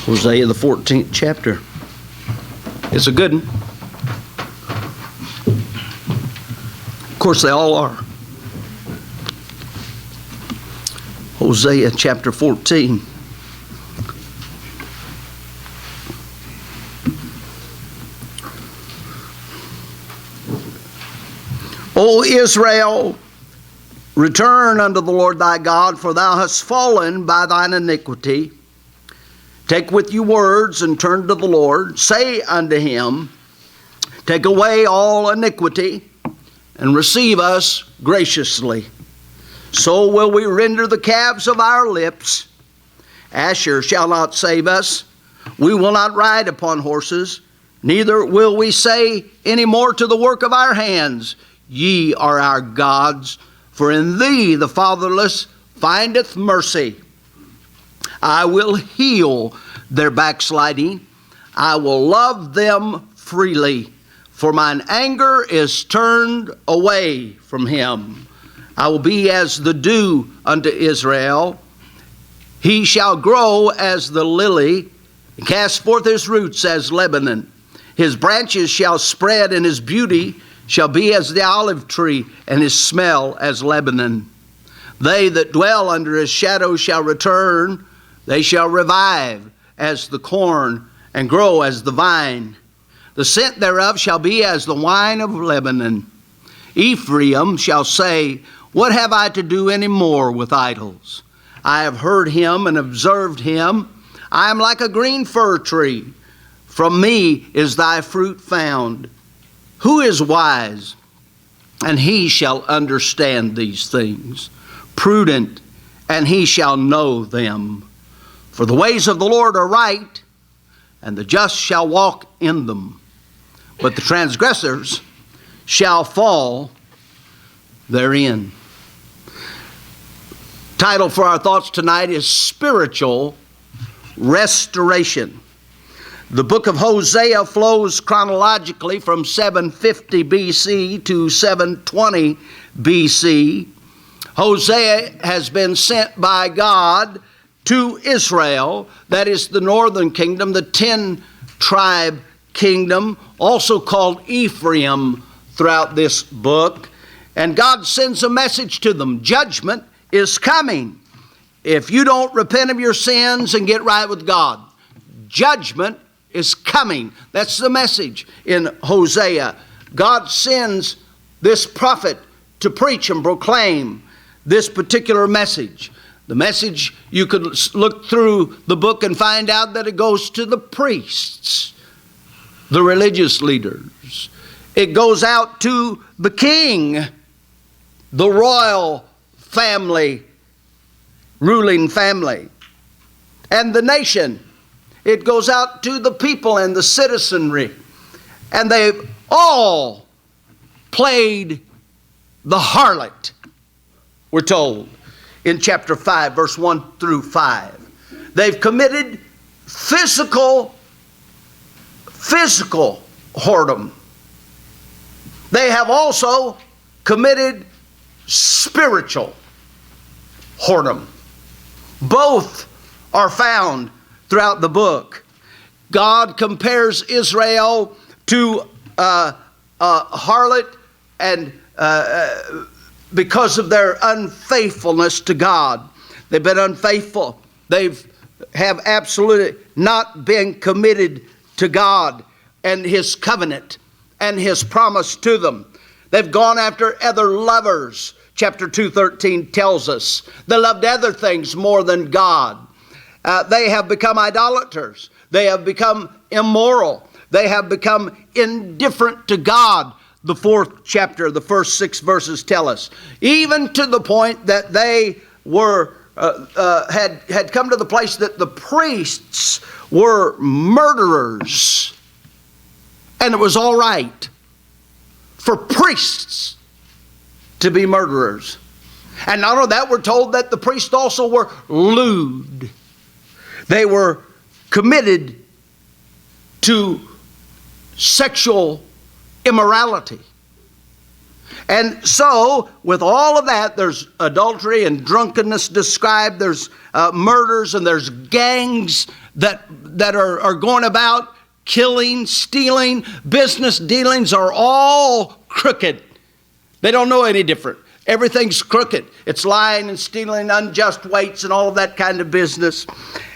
Hosea, the 14th chapter. It's a good one. Of course, they all are. Hosea chapter 14. O Israel, return unto the Lord thy God, for thou hast fallen by thine iniquity. Take with you words and turn to the Lord. Say unto him, take away all iniquity and receive us graciously. So will we render the calves of our lips. Asher shall not save us. We will not ride upon horses, neither will we say any more to the work of our hands, ye are our gods, for in thee the fatherless findeth mercy. I will heal their backsliding. I will love them freely, for mine anger is turned away from him. I will be as the dew unto Israel. He shall grow as the lily, and cast forth his roots as Lebanon. His branches shall spread, and his beauty shall be as the olive tree, and his smell as Lebanon. They that dwell under his shadow shall return. They shall revive as the corn, and grow as the vine. The scent thereof shall be as the wine of Lebanon. Ephraim shall say, what have I to do any more with idols? I have heard him and observed him. I am like a green fir tree. From me is thy fruit found. Who is wise? And he shall understand these things. Prudent, and he shall know them. For the ways of the Lord are right, and the just shall walk in them. But the transgressors shall fall therein. Title for our thoughts tonight is Spiritual Restoration. The book of Hosea flows chronologically from 750 BC to 720 BC. Hosea has been sent by God to Israel, that is the northern kingdom, the 10-tribe kingdom, also called Ephraim throughout this book. And God sends a message to them. Judgment is coming. If you don't repent of your sins and get right with God, judgment is coming. That's the message in Hosea. God sends this prophet to preach and proclaim this particular message. The message, you could look through the book and find out that it goes to the priests, the religious leaders. It goes out to the king, the royal family, ruling family, and the nation. It goes out to the people and the citizenry. And they've all played the harlot, we're told in chapter 5, verse 1 through 5. They've committed physical whoredom. They have also committed spiritual whoredom. Both are found throughout the book. God compares Israel to a harlot, and because of their unfaithfulness to God. They've been unfaithful. They have absolutely not been committed to God and his covenant and his promise to them. They've gone after other lovers. Chapter 2:13 tells us they loved other things more than God. They have become idolaters. They have become immoral. They have become indifferent to God. The 4th chapter, the first 6 verses tell us. Even to the point that they were had come to the place that the priests were murderers. And it was all right for priests to be murderers. And not only that, we're told that the priests also were lewd. They were committed to sexual immorality. And so, with all of that, there's adultery and drunkenness described, there's murders, and there's gangs that are going about killing, stealing, business dealings are all crooked. They don't know any different. Everything's crooked. It's lying and stealing, unjust weights, and all of that kind of business.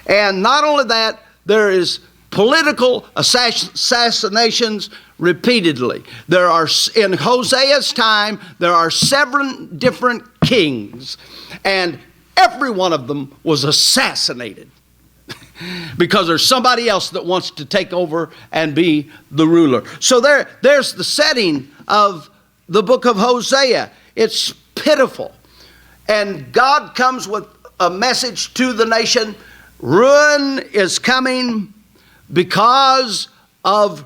And not only that, there is political assassinations repeatedly. There are, in Hosea's time, there are 7 different kings, and every one of them was assassinated because there's somebody else that wants to take over and be the ruler. So there's the setting of the book of Hosea. It's pitiful. And God comes with a message to the nation. Ruin is coming because of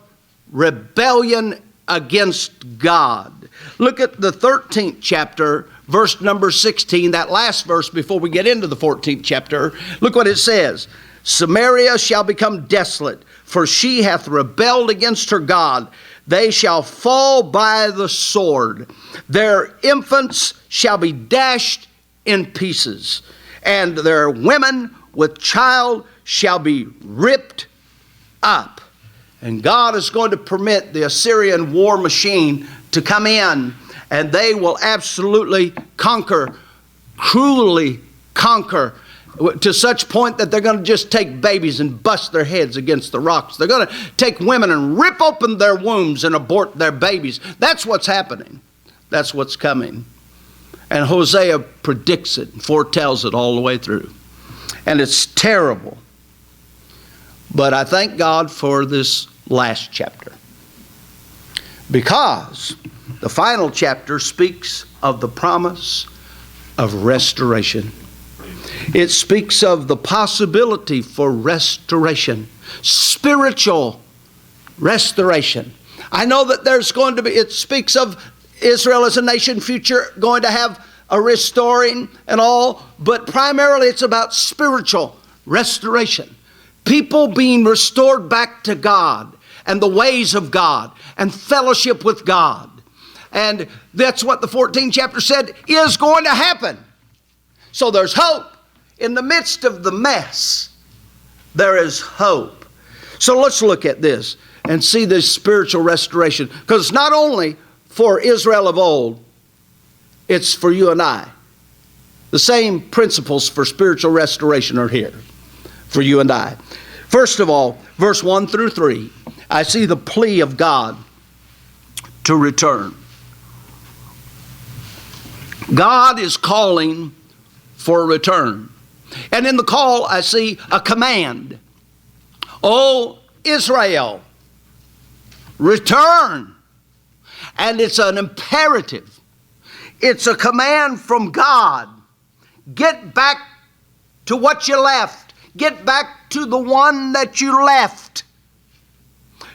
rebellion against God. Look at the 13th chapter, verse number 16, that last verse before we get into the 14th chapter. Look what it says. Samaria shall become desolate, for she hath rebelled against her God. They shall fall by the sword. Their infants shall be dashed in pieces, and their women with child shall be ripped up. And God is going to permit the Assyrian war machine to come in, and they will absolutely conquer, cruelly conquer, to such point that they're going to just take babies and bust their heads against the rocks. They're going to take women and rip open their wombs and abort their babies. That's what's happening. That's what's coming. And Hosea predicts it and foretells it all the way through. And it's terrible. But I thank God for this last chapter, because the final chapter speaks of the promise of restoration. It speaks of the possibility for restoration, spiritual restoration. I know that there's going to be, it speaks of Israel as a nation future going to have a restoring and all, but primarily it's about spiritual restoration. People being restored back to God and the ways of God and fellowship with God. And that's what the 14th chapter said is going to happen. So there's hope. In the midst of the mess, there is hope. So let's look at this and see this spiritual restoration. Because it's not only for Israel of old, it's for you and I. The same principles for spiritual restoration are here for you and I. First of all, verse 1 through 3, I see the plea of God to return. God is calling for a return. And in the call, I see a command. O Israel, return. And it's an imperative. It's a command from God. Get back to what you left. Get back to the one that you left.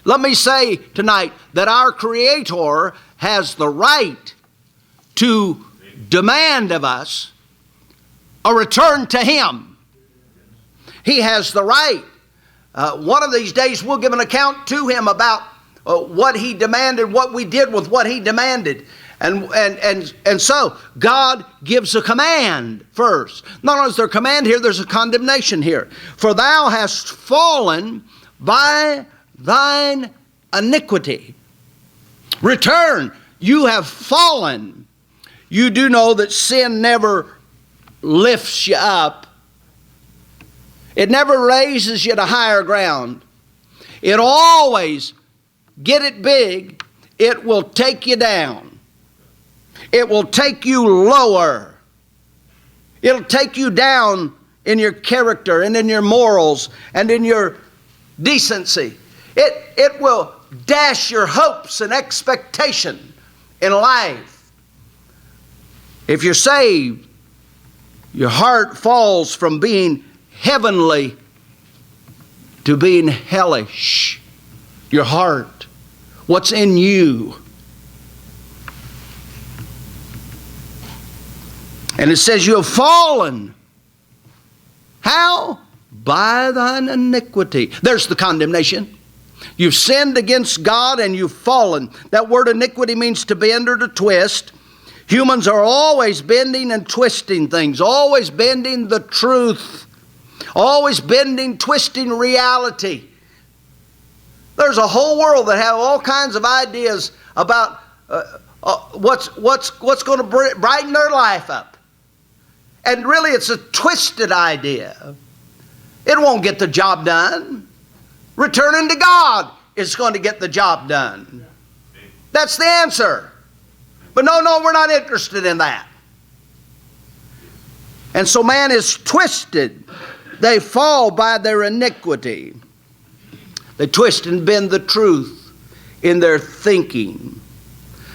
Let me say tonight that our Creator has the right to demand of us a return to Him. He has the right. One of these days we'll give an account to Him about what He demanded, what we did with what He demanded. And so God gives a command first. Not only is there a command here, there's a condemnation here. For thou hast fallen by thine iniquity. Return. You have fallen. You do know that sin never lifts you up. It never raises you to higher ground. It always, get it big, it will take you down. It will take you lower. It'll take you down in your character and in your morals and in your decency. It will dash your hopes and expectation in life. If you're saved, your heart falls from being heavenly to being hellish. Your heart, what's in you. And it says you have fallen. How? By thine iniquity. There's the condemnation. You've sinned against God and you've fallen. That word iniquity means to bend or to twist. Humans are always bending and twisting things, always bending the truth, Always bending, twisting reality. There's a whole world that have all kinds of ideas about what's going to brighten their life up. And really it's a twisted idea. It won't get the job done. Returning to God is going to get the job done. That's the answer. But no, we're not interested in that. And so man is twisted. They fall by their iniquity. They twist and bend the truth in their thinking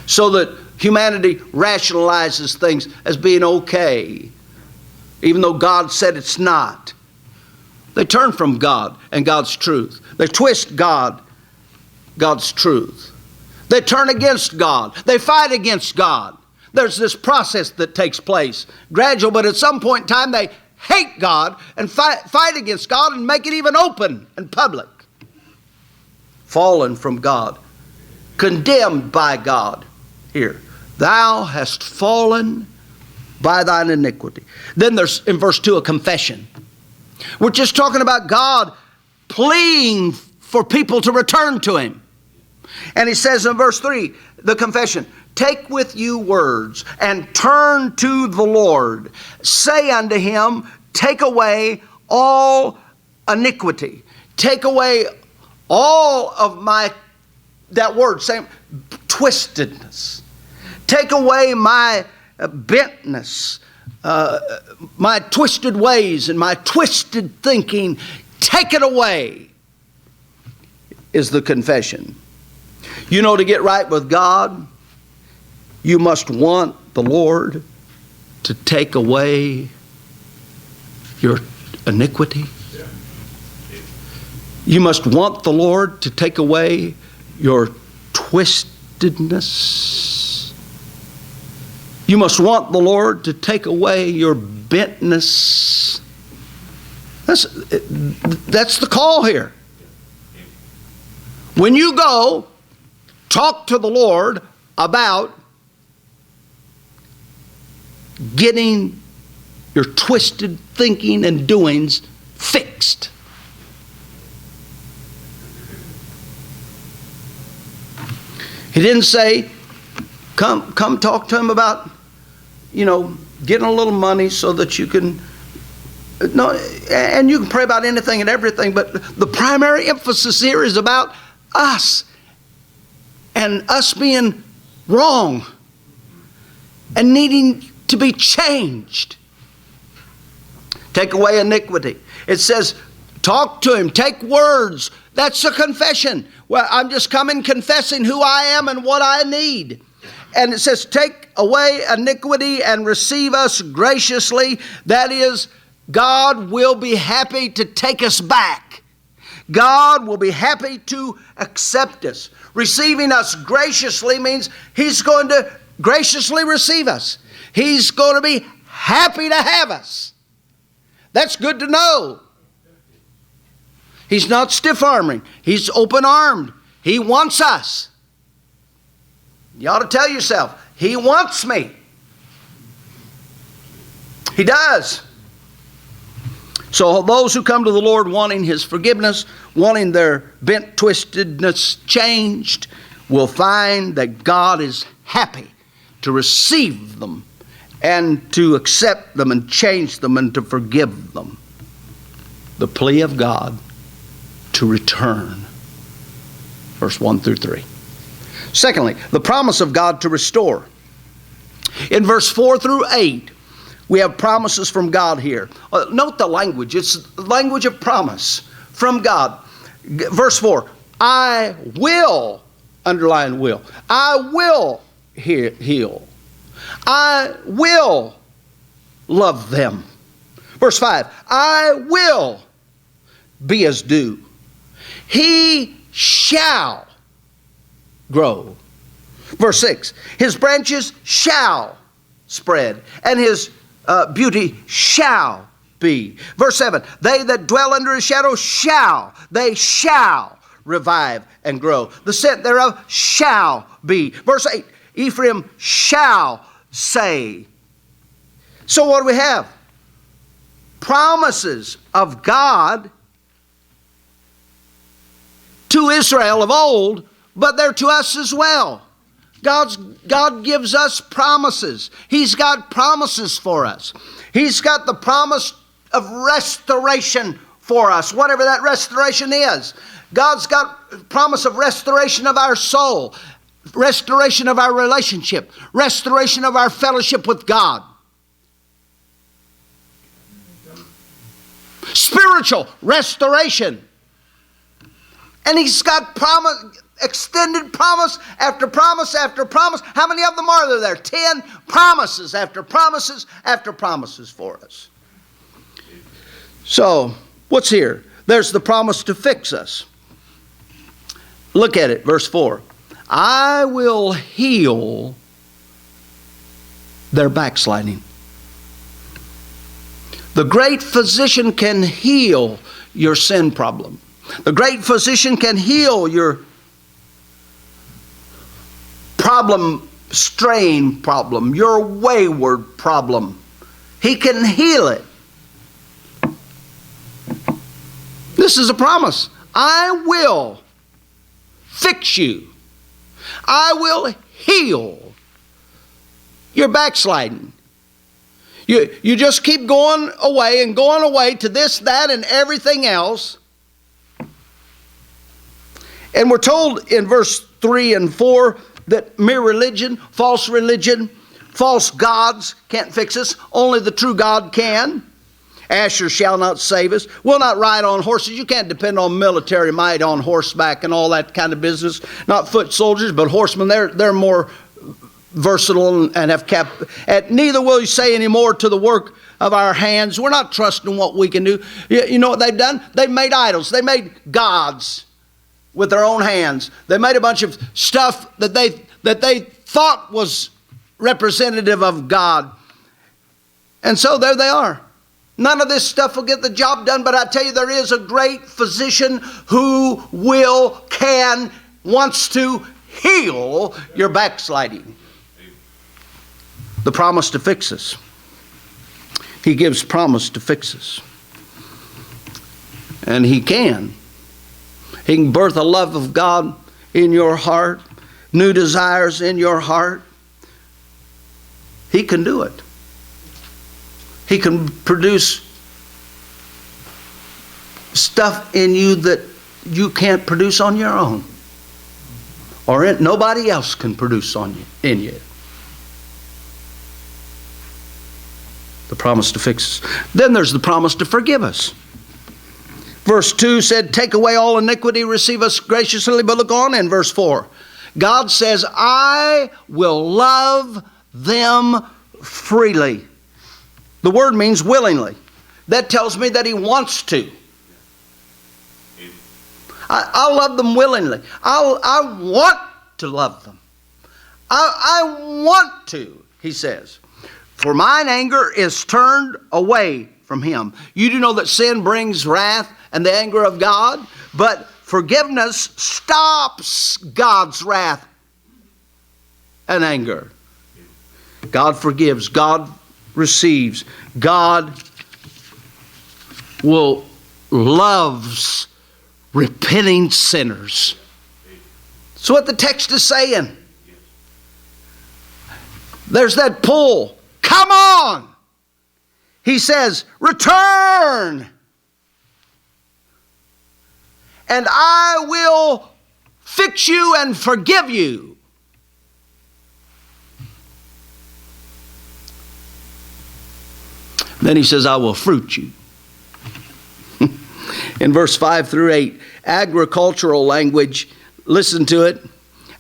so that humanity rationalizes things as being okay, even though God said it's not. They turn from God and God's truth. They twist God's truth. They turn against God. They fight against God. There's this process that takes place. Gradual, but at some point in time they hate God and fight against God and make it even open and public. Fallen from God. Condemned by God. Here. Thou hast fallen by thine iniquity. Then there's in verse 2 a confession. We're just talking about God pleading for people to return to Him. And he says in verse 3, the confession, take with you words and turn to the Lord. Say unto Him, take away all iniquity. Take away all of that word, same, twistedness. Take away my bentness, my twisted ways and my twisted thinking. Take it away, is the confession. You know, to get right with God, you must want the Lord to take away your iniquity. You must want the Lord to take away your twistedness. You must want the Lord to take away your bentness. That's the call here. When you go, talk to the Lord about getting your twisted thinking and doings fixed. He didn't say, come talk to him about, getting a little money so that you can, no, and you can pray about anything and everything, but the primary emphasis here is about us and us being wrong and needing to be changed. Take away iniquity. It says, talk to Him, take words. That's a confession. Well, I'm just coming confessing who I am and what I need. And it says, take away iniquity and receive us graciously. That is, God will be happy to take us back. God will be happy to accept us. Receiving us graciously means He's going to graciously receive us. He's going to be happy to have us. That's good to know. He's not stiff-arming. He's open-armed. He wants us. You ought to tell yourself, He wants me. He does. So those who come to the Lord wanting His forgiveness, wanting their bent twistedness changed, will find that God is happy to receive them and to accept them and change them and to forgive them. The plea of God to return. Verse 1 through 3. Secondly, the promise of God to restore. In verse 4 through 8, we have promises from God here. Note the language. It's the language of promise from God. Verse 4, I will, underline will, I will heal. I will love them. Verse 5, I will be as dew. He shall grow. Verse 6, His branches shall spread, and His beauty shall be. Verse 7, they that dwell under His shadow they shall revive and grow. The scent thereof shall be. Verse 8, Ephraim shall say. So what do we have? promises of God to Israel of old, but they're to us as well. God gives us promises. He's got promises for us. He's got the promise of restoration for us, whatever that restoration is. God's got promise of restoration of our soul, restoration of our relationship, restoration of our fellowship with God. Spiritual restoration. And He's got promise, extended promise after promise after promise. How many of them are there? 10 promises after promises after promises for us. So, what's here? There's the promise to fix us. Look at it, verse 4. I will heal their backsliding. The great physician can heal your sin problem. The great physician can heal your strain problem, your wayward problem. He can heal it. This is a promise. I will fix you. I will heal your backsliding. You just keep going away to this, that, and everything else. And we're told in verse 3 and 4 that mere religion, false gods can't fix us. Only the true God can. Asher shall not save us. We'll not ride on horses. You can't depend on military might on horseback and all that kind of business. Not foot soldiers, but horsemen. They're more versatile and have kept. Neither will you say any more to the work of our hands. We're not trusting what we can do. You know what they've done? They've made idols. They made gods with their own hands. They made a bunch of stuff that they thought was representative of God. And so there they are. None of this stuff will get the job done, but I tell you, there is a great physician who wants to heal your backsliding. The promise to fix us. He gives promise to fix us. And He can. He can birth a love of God in your heart, new desires in your heart. He can do it. He can produce stuff in you that you can't produce on your own, or nobody else can produce in you. The promise to fix us. Then there's the promise to forgive us. Verse 2 said, take away all iniquity, receive us graciously. But look on in verse 4. God says, I will love them freely. The word means willingly. That tells me that He wants to. I'll love them willingly. I want to love them. I want to, He says. For mine anger is turned away from him. You do know that sin brings wrath and the anger of God, but forgiveness stops God's wrath and anger. God forgives. God receives. God loves repenting sinners. That's what the text is saying. There's that pull. Come on! He says, return! And I will fix you and forgive you. Then He says, I will fruit you. In verse 5 through 8, agricultural language, listen to it.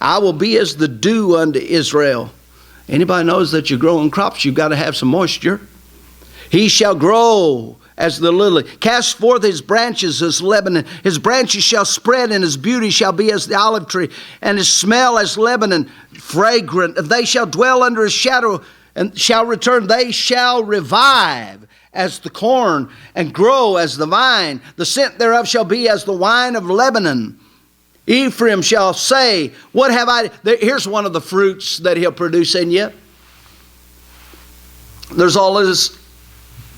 I will be as the dew unto Israel. Anybody knows that you're growing crops, you've got to have some moisture. He shall grow as the lily, cast forth his branches as Lebanon. His branches shall spread, and his beauty shall be as the olive tree, and his smell as Lebanon, fragrant. They shall dwell under his shadow, and shall return. They shall revive as the corn, and grow as the vine. The scent thereof shall be as the wine of Lebanon. Ephraim shall say, what have I... Here's one of the fruits that he'll produce in you. There's all this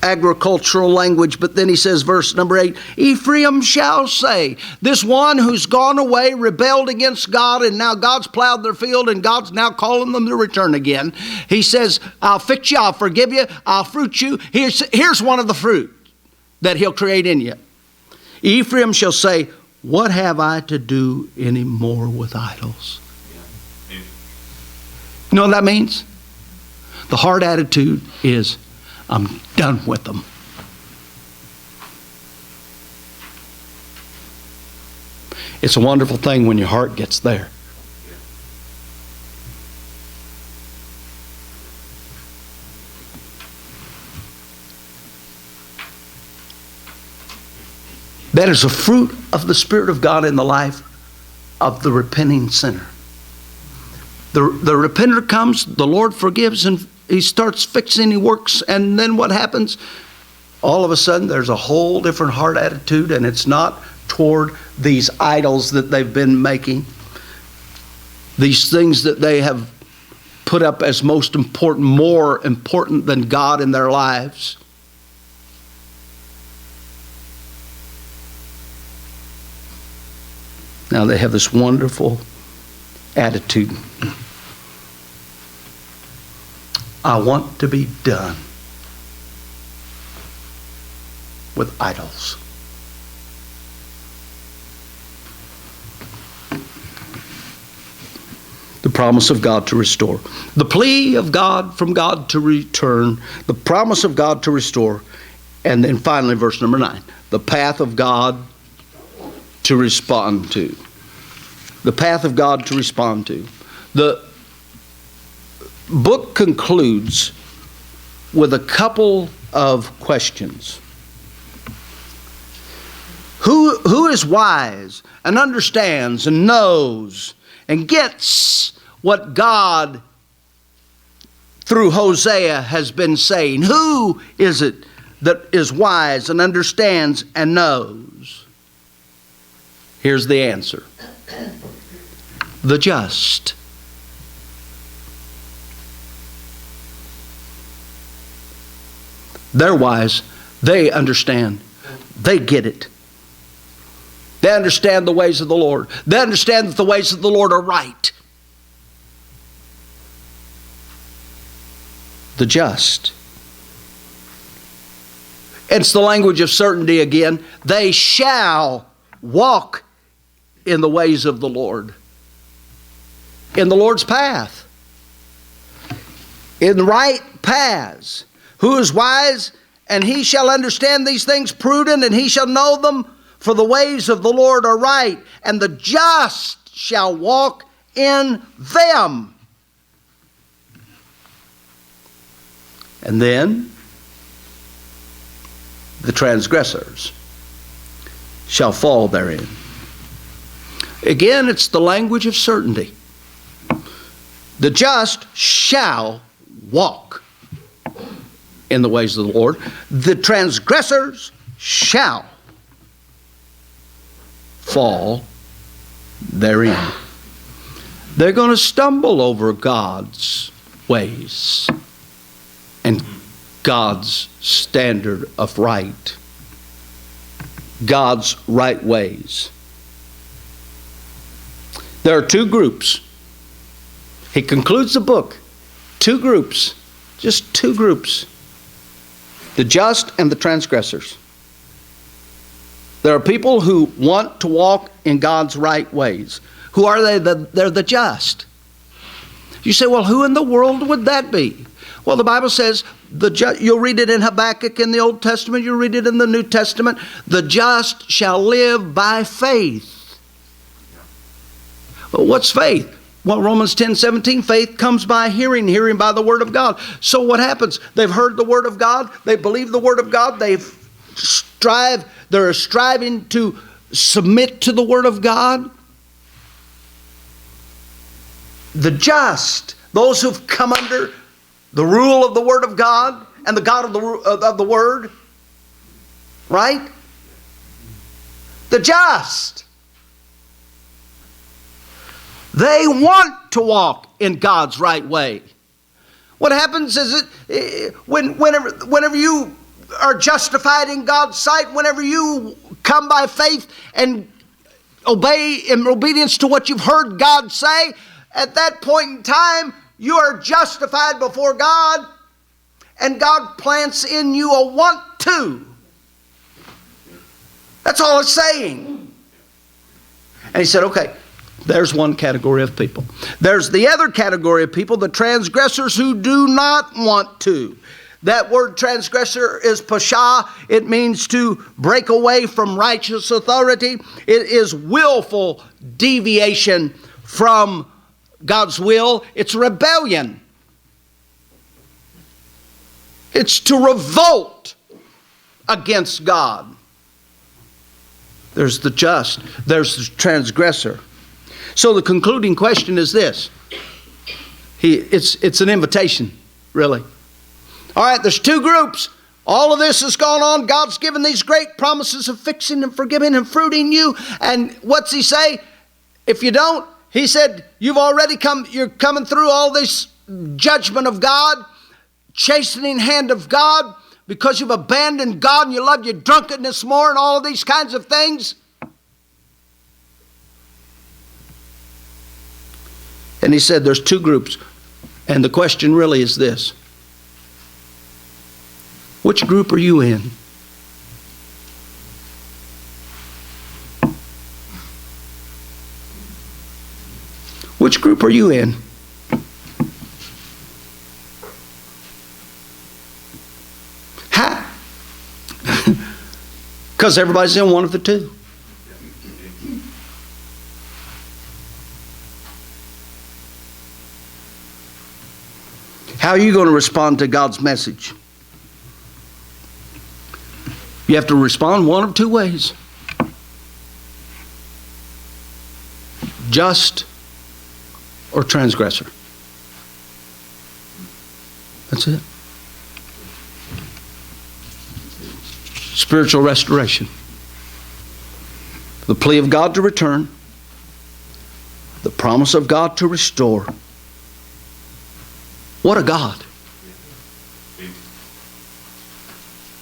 agricultural language, but then he says, verse number 8, Ephraim shall say, this one who's gone away, rebelled against God, and now God's plowed their field, and God's now calling them to return again. He says, I'll fix you, I'll forgive you, I'll fruit you. Here's one of the fruit that he'll create in you. Ephraim shall say, what have I to do any more with idols? Yeah. You know what that means? The heart attitude is, I'm done with them. It's a wonderful thing when your heart gets there. That is a fruit of the Spirit of God in the life of the repenting sinner. The repenter comes, the Lord forgives, and he starts fixing, he works, and then what happens? All of a sudden there's a whole different heart attitude, and it's not toward these idols that they've been making, these things that they have put up as most important, more important than God in their lives. Now they have this wonderful attitude. I want to be done with idols. The promise of God to restore. The plea of God from God to return. The promise of God to restore. And then finally, verse number 9. The path of God to respond to. The path of God to respond to. The book concludes with a couple of questions. Who is wise and understands and knows and gets what God through Hosea has been saying? Who is it that is wise and understands and knows? Here's the answer. The just. They're wise. They understand. They get it. They understand the ways of the Lord. They understand that the ways of the Lord are right. The just. It's the language of certainty again. They shall walk in the ways of the Lord. In the Lord's path. In the right paths. Who is wise, and he shall understand these things, prudent, and he shall know them, for the ways of the Lord are right, and the just shall walk in them. And then the transgressors shall fall therein. Again, it's the language of certainty. The just shall walk in the ways of the Lord. The transgressors shall fall therein. They're going to stumble over God's ways and God's standard of right. God's right ways. There are two groups. He concludes the book. Two groups. Just two groups. The just and the transgressors. There are people who want to walk in God's right ways. Who are they? They're the just. You say, well, who in the world would that be? Well, the Bible says, you'll read it in Habakkuk in the Old Testament, you'll read it in the New Testament, the just shall live by faith. Well, what's faith? Well, Romans 10:17, faith comes by hearing, hearing by the Word of God. So what happens? They've heard the Word of God, they believe the Word of God, they're striving to submit to the Word of God. The just, those who've come under the rule of the Word of God and the God of the Word, right? The just. They want to walk in God's right way. What happens is whenever you are justified in God's sight, whenever you come by faith and obey in obedience to what you've heard God say, at that point in time, you are justified before God, and God plants in you a want to. That's all it's saying. And he said, okay, there's one category of people. There's the other category of people, the transgressors who do not want to. That word transgressor is pasha. It means to break away from righteous authority. It is willful deviation from God's will. It's rebellion. It's to revolt against God. There's the just. There's the transgressor. So the concluding question is this. It's an invitation, really. All right, there's two groups. All of this has gone on. God's given these great promises of fixing and forgiving and fruiting you. And what's he say? If you don't, he said, you're coming through all this judgment of God, chastening hand of God, because you've abandoned God and you love your drunkenness more and all of these kinds of things. And he said there's two groups. And the question really is this. Which group are you in? Which group are you in? Because everybody's in one of the two. How are you going to respond to God's message? You have to respond one of two ways. Just or transgressor. That's it. Spiritual restoration. The plea of God to return. The promise of God to restore. What a God.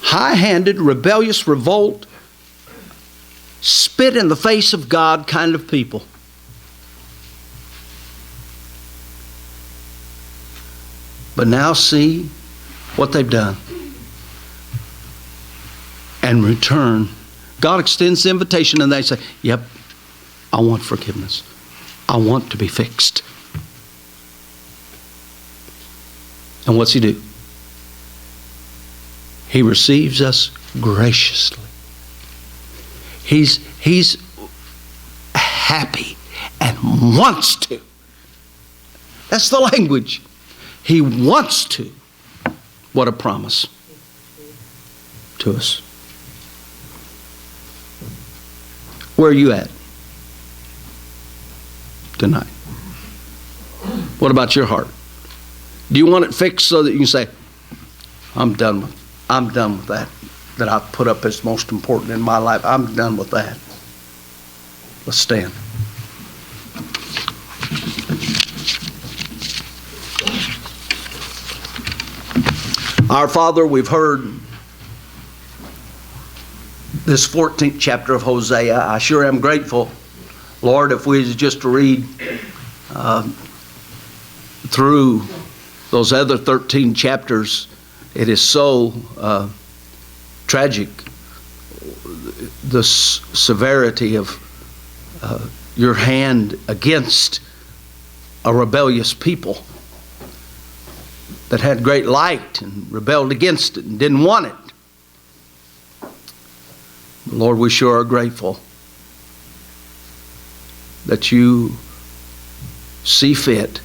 High-handed, rebellious revolt, spit in the face of God kind of people. But now see what they've done. And return. God extends the invitation and they say, yep, I want forgiveness. I want to be fixed. And what's he do? He receives us graciously. He's happy and wants to. That's the language. He wants to. What a promise to us. Where are you at tonight? What about your heart? Do you want it fixed so that you can say, I'm done with that I put up as most important in my life. I'm done with that. Let's stand. Our Father, we've heard this 14th chapter of Hosea. I sure am grateful, Lord, if we just read through those other 13 chapters, it is so tragic, the severity of your hand against a rebellious people that had great light and rebelled against it and didn't want it. Lord, we sure are grateful that you see fit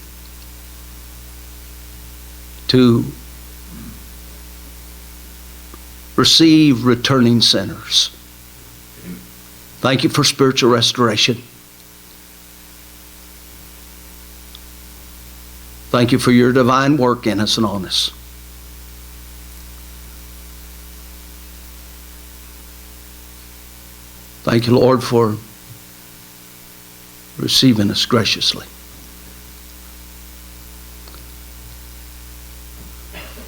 to receive returning sinners. Thank you for spiritual restoration. Thank you for your divine work in us and on us. Thank you, Lord, for receiving us graciously.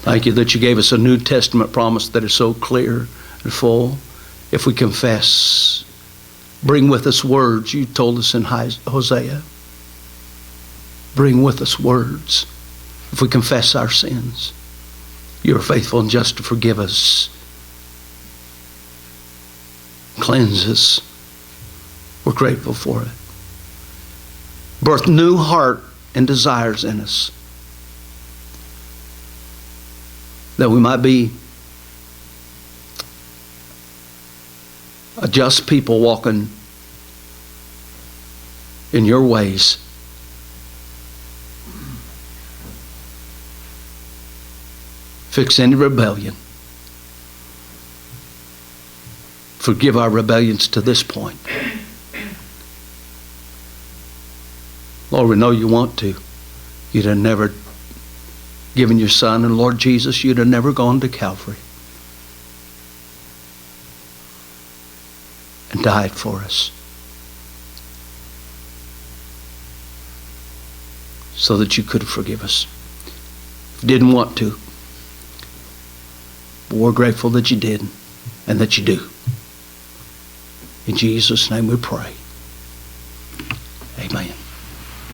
Thank you that you gave us a New Testament promise that is so clear and full. If we confess, bring with us words. You told us in Hosea. Bring with us words. If we confess our sins, you are faithful and just to forgive us, cleanse us. We're grateful for it. Birth new heart and desires in us, that we might be a just people walking in your ways. Fix any rebellion. Forgive our rebellions to this point. Lord, we know you want to. You'd have never given your Son, and Lord Jesus, you'd have never gone to Calvary and died for us so that you could forgive us. Didn't want to, but we're grateful that you did and that you do. In Jesus' name we pray.